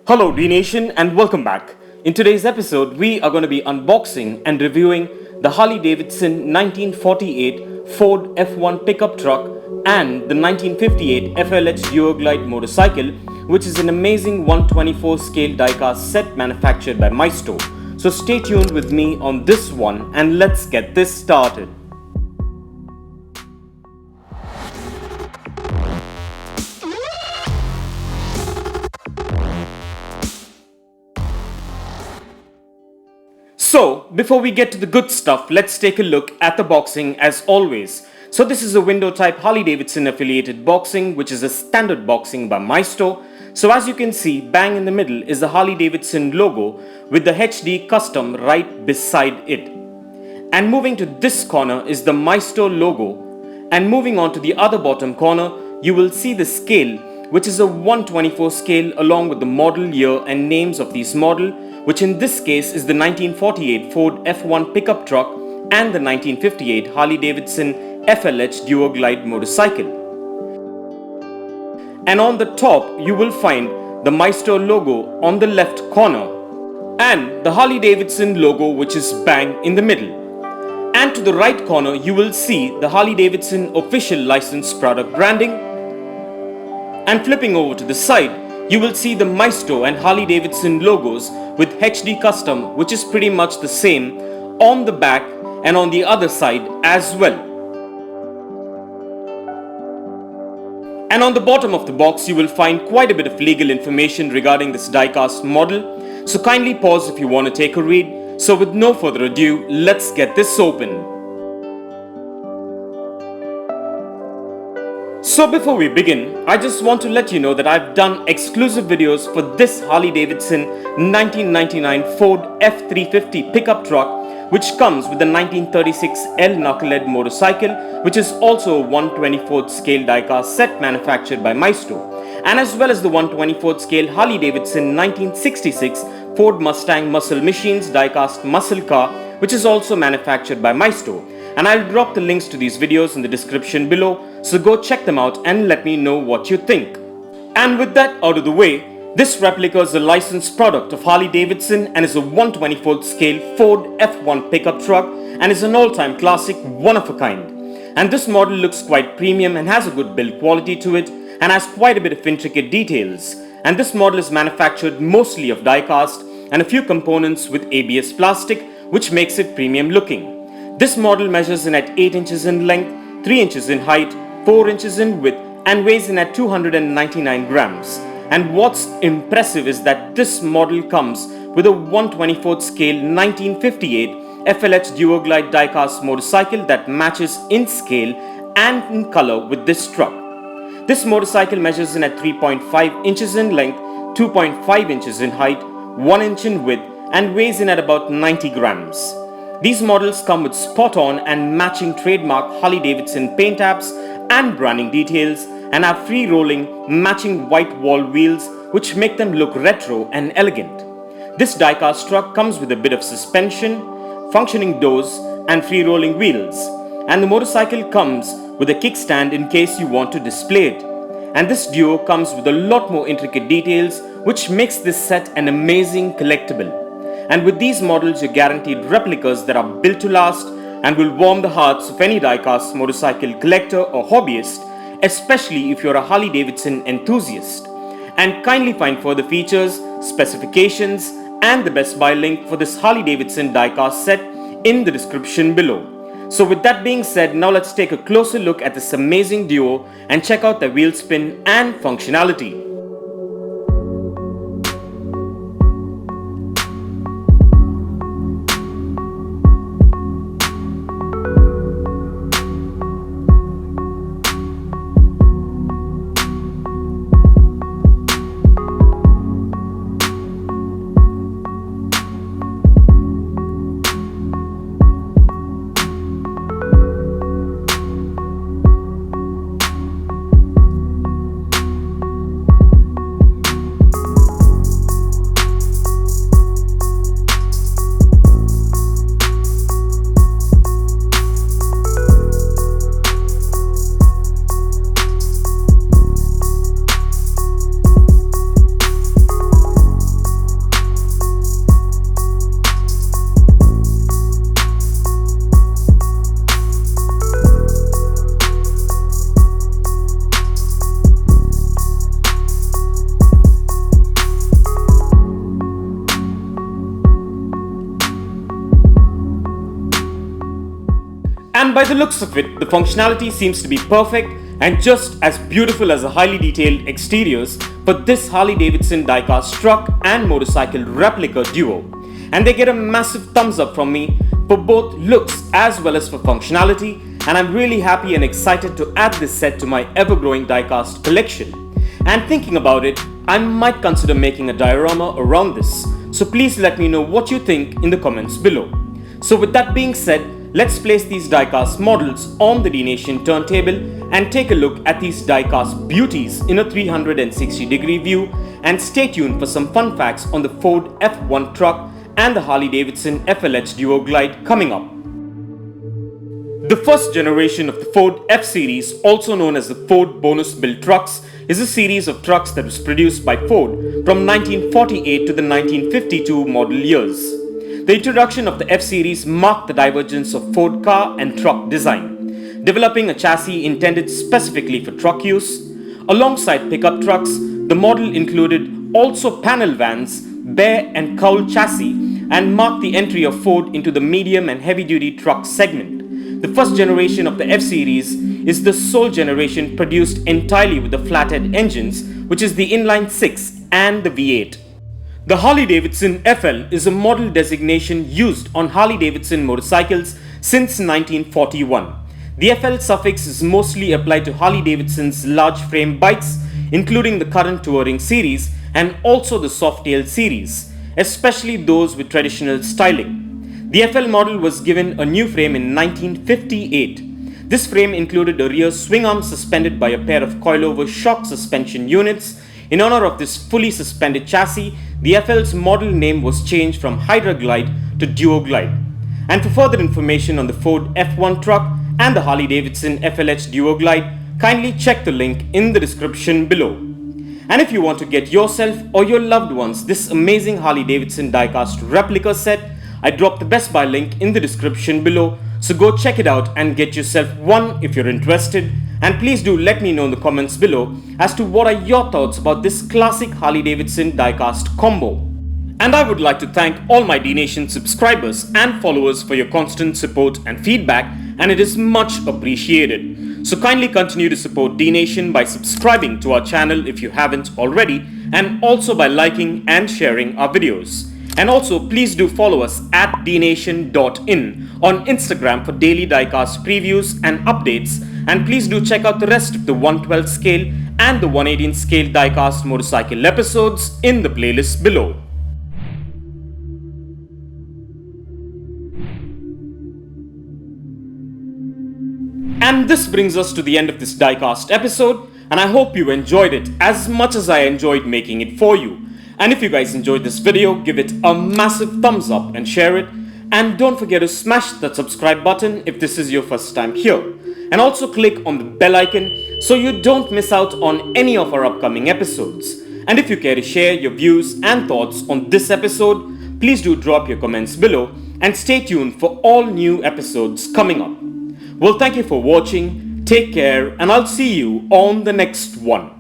Hello Dnation and welcome back. In today's episode, we are going to be unboxing and reviewing the Harley Davidson 1948 Ford F1 pickup truck and the 1958 FLH Duo Glide Motorcycle, which is an amazing 124 scale diecast set manufactured by Maisto. So stay tuned with me on this one and let's get this started. So, before we get to the good stuff, let's take a look at the boxing as always. So this is a window type Harley Davidson affiliated boxing, which is a standard boxing by Maisto. So as you can see, bang in the middle is the Harley Davidson logo with the HD custom right beside it. And moving to this corner is the Maisto logo. And moving on to the other bottom corner, you will see the scale, which is a 124 scale along with the model year and names of these model, which in this case is the 1948 Ford F1 pickup truck and the 1958 Harley Davidson FLH Duo Glide Motorcycle. And on the top you will find the Maisto logo on the left corner and the Harley Davidson logo, which is bang in the middle. And to the right corner you will see the Harley Davidson official licensed product branding. And flipping over to the side, you will see the Maisto and Harley Davidson logos with HD custom, which is pretty much the same on the back and on the other side as well. And on the bottom of the box you will find quite a bit of legal information regarding this diecast model, so kindly pause if you want to take a read. So with no further ado, let's get this open. So before we begin, I just want to let you know that I've done exclusive videos for this Harley Davidson 1999 Ford F350 pickup truck, which comes with the 1936 L knucklehead motorcycle, which is also a 124th scale diecast set manufactured by Maisto, and as well as the 124th scale Harley Davidson 1966 Ford Mustang Muscle Machines diecast muscle car, which is also manufactured by Maisto. And I'll drop the links to these videos in the description below, so go check them out and let me know what you think. And with that out of the way, this replica is a licensed product of Harley Davidson and is a 124th scale Ford F1 pickup truck and is an all-time classic, one of a kind. And this model looks quite premium and has a good build quality to it and has quite a bit of intricate details. And this model is manufactured mostly of diecast and a few components with ABS plastic, which makes it premium looking. This model measures in at 8 inches in length, 3 inches in height, 4 inches in width and weighs in at 299 grams. And what's impressive is that this model comes with a 124th scale 1958 FLH Duo Glide diecast motorcycle that matches in scale and in color with this truck. This motorcycle measures in at 3.5 inches in length, 2.5 inches in height, 1 inch in width and weighs in at about 90 grams. These models come with spot-on and matching trademark Harley Davidson paint apps and branding details and have free-rolling matching white wall wheels, which make them look retro and elegant. This diecast truck comes with a bit of suspension, functioning doors and free-rolling wheels, and the motorcycle comes with a kickstand in case you want to display it. And this Duo comes with a lot more intricate details, which makes this set an amazing collectible. And with these models, you're guaranteed replicas that are built to last and will warm the hearts of any diecast motorcycle collector or hobbyist, especially if you're a Harley Davidson enthusiast. And kindly find further features, specifications, and the Best Buy link for this Harley Davidson diecast set in the description below. So with that being said, now let's take a closer look at this amazing Duo and check out the wheel spin and functionality. And by the looks of it, the functionality seems to be perfect and just as beautiful as the highly detailed exteriors for this Harley-Davidson diecast truck and motorcycle replica duo. And they get a massive thumbs up from me for both looks as well as for functionality, and I'm really happy and excited to add this set to my ever-growing diecast collection. And thinking about it, I might consider making a diorama around this, so please let me know what you think in the comments below. So with that being said, let's place these diecast models on the Dnation turntable and take a look at these diecast beauties in a 360-degree view, and stay tuned for some fun facts on the Ford F1 truck and the Harley-Davidson FLH Duo Glide coming up. The first generation of the Ford F-Series, also known as the Ford Bonus Build trucks, is a series of trucks that was produced by Ford from 1948 to the 1952 model years. The introduction of the F-Series marked the divergence of Ford car and truck design, developing a chassis intended specifically for truck use. Alongside pickup trucks, the model included also panel vans, bare and cowled chassis, and marked the entry of Ford into the medium and heavy-duty truck segment. The first generation of the F-Series is the sole generation produced entirely with the Flathead engines, which is the inline 6 and the V8. The Harley-Davidson FL is a model designation used on Harley-Davidson motorcycles since 1941. The FL suffix is mostly applied to Harley-Davidson's large frame bikes, including the current touring series and also the Softail series, especially those with traditional styling. The FL model was given a new frame in 1958. This frame included a rear swing arm suspended by a pair of coilover shock suspension units. In honor of this fully suspended chassis, the FL's model name was changed from Hydra Glide to Duo Glide. And for further information on the Ford F1 truck and the Harley-Davidson FLH Duo Glide, kindly check the link in the description below. And if you want to get yourself or your loved ones this amazing Harley-Davidson diecast replica set, I dropped the Best Buy link in the description below, so go check it out and get yourself one if you're interested. And please do let me know in the comments below as to what are your thoughts about this classic Harley-Davidson diecast combo. And I would like to thank all my Dnation subscribers and followers for your constant support and feedback, and it is much appreciated. So kindly continue to support Dnation by subscribing to our channel if you haven't already, and also by liking and sharing our videos. And also please do follow us at dnation.in on Instagram for daily diecast previews and updates, and please do check out the rest of the 112 scale and the 118 scale diecast motorcycle episodes in the playlist below. And this brings us to the end of this diecast episode, and I hope you enjoyed it as much as I enjoyed making it for you. And if you guys enjoyed this video, give it a massive thumbs up and share it. And don't forget to smash that subscribe button if this is your first time here. And also click on the bell icon so you don't miss out on any of our upcoming episodes. And if you care to share your views and thoughts on this episode, please do drop your comments below and stay tuned for all new episodes coming up. Well, thank you for watching, take care, and I'll see you on the next one.